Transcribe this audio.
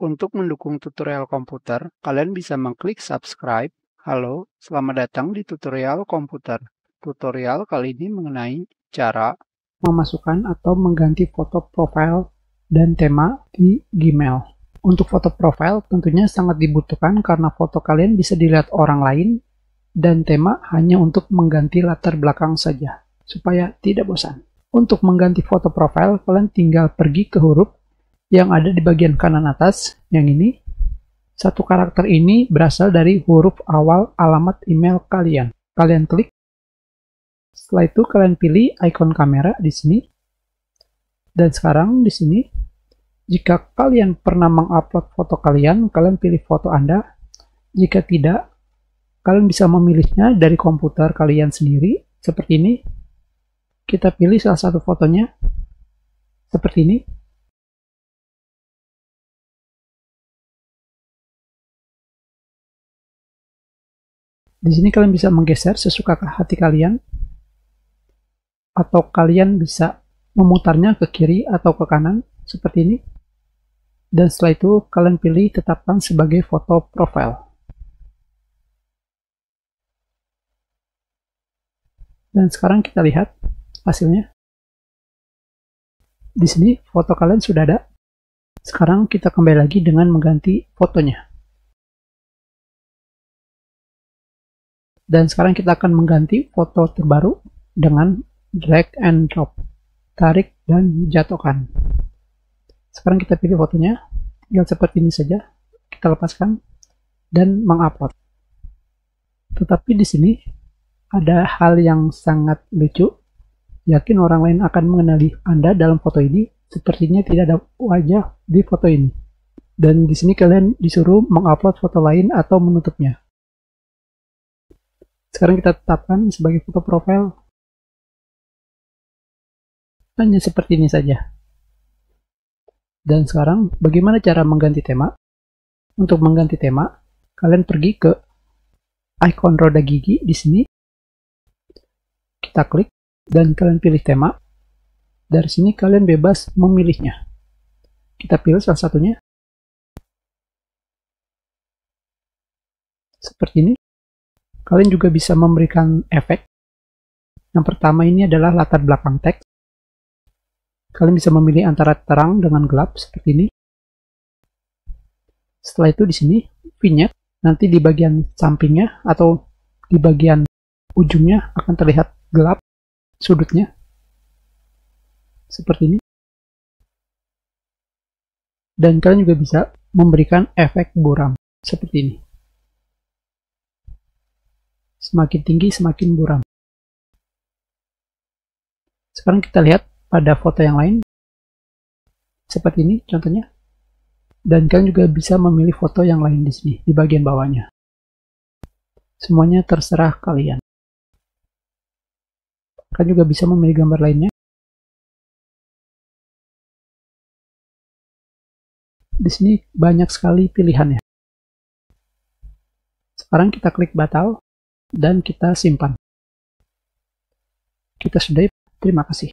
Untuk mendukung tutorial komputer, kalian bisa mengklik subscribe. Halo, selamat datang di tutorial komputer. Tutorial kali ini mengenai cara memasukkan atau mengganti foto profil dan tema di Gmail. Untuk foto profil tentunya sangat dibutuhkan karena foto kalian bisa dilihat orang lain dan tema hanya untuk mengganti latar belakang saja, supaya tidak bosan. Untuk mengganti foto profil, kalian tinggal pergi ke huruf yang ada di bagian kanan atas, yang ini. Satu karakter ini berasal dari huruf awal alamat email kalian. Kalian klik. Setelah itu kalian pilih icon kamera di sini. Dan sekarang di sini, jika kalian pernah mengupload foto kalian pilih foto Anda. Jika tidak, kalian bisa memilihnya dari komputer kalian sendiri, seperti ini. Kita pilih salah satu fotonya, seperti ini. Di sini kalian bisa menggeser sesuka hati kalian, atau kalian bisa memutarnya ke kiri atau ke kanan, seperti ini. Dan setelah itu, kalian pilih tetapkan sebagai foto profil. Dan sekarang kita lihat hasilnya. Di sini foto kalian sudah ada. Sekarang kita kembali lagi dengan mengganti fotonya. Dan sekarang kita akan mengganti foto terbaru dengan drag and drop. Tarik dan jatuhkan. Sekarang kita pilih fotonya. Tinggal seperti ini saja. Kita lepaskan dan mengupload. Tetapi di sini ada hal yang sangat lucu. Yakin orang lain akan mengenali Anda dalam foto ini. Sepertinya tidak ada wajah di foto ini. Dan di sini kalian disuruh mengupload foto lain atau menutupnya. Sekarang kita tetapkan sebagai foto profil. Hanya seperti ini saja. Dan sekarang bagaimana cara mengganti tema? Untuk mengganti tema, kalian pergi ke icon roda gigi di sini. Kita klik dan kalian pilih tema. Dari sini kalian bebas memilihnya. Kita pilih salah satunya. Seperti ini. Kalian juga bisa memberikan efek. Yang pertama ini adalah latar belakang teks. Kalian bisa memilih antara terang dengan gelap seperti ini. Setelah itu di sini vignette, nanti di bagian sampingnya atau di bagian ujungnya akan terlihat gelap sudutnya. Seperti ini. Dan kalian juga bisa memberikan efek buram seperti ini. Semakin tinggi, semakin buram. Sekarang kita lihat pada foto yang lain. Seperti ini contohnya. Dan kalian juga bisa memilih foto yang lain di sini, di bagian bawahnya. Semuanya terserah kalian. Kalian juga bisa memilih gambar lainnya. Di sini banyak sekali pilihannya. Sekarang kita klik batal. Dan kita simpan. Kita sudahi. Terima kasih.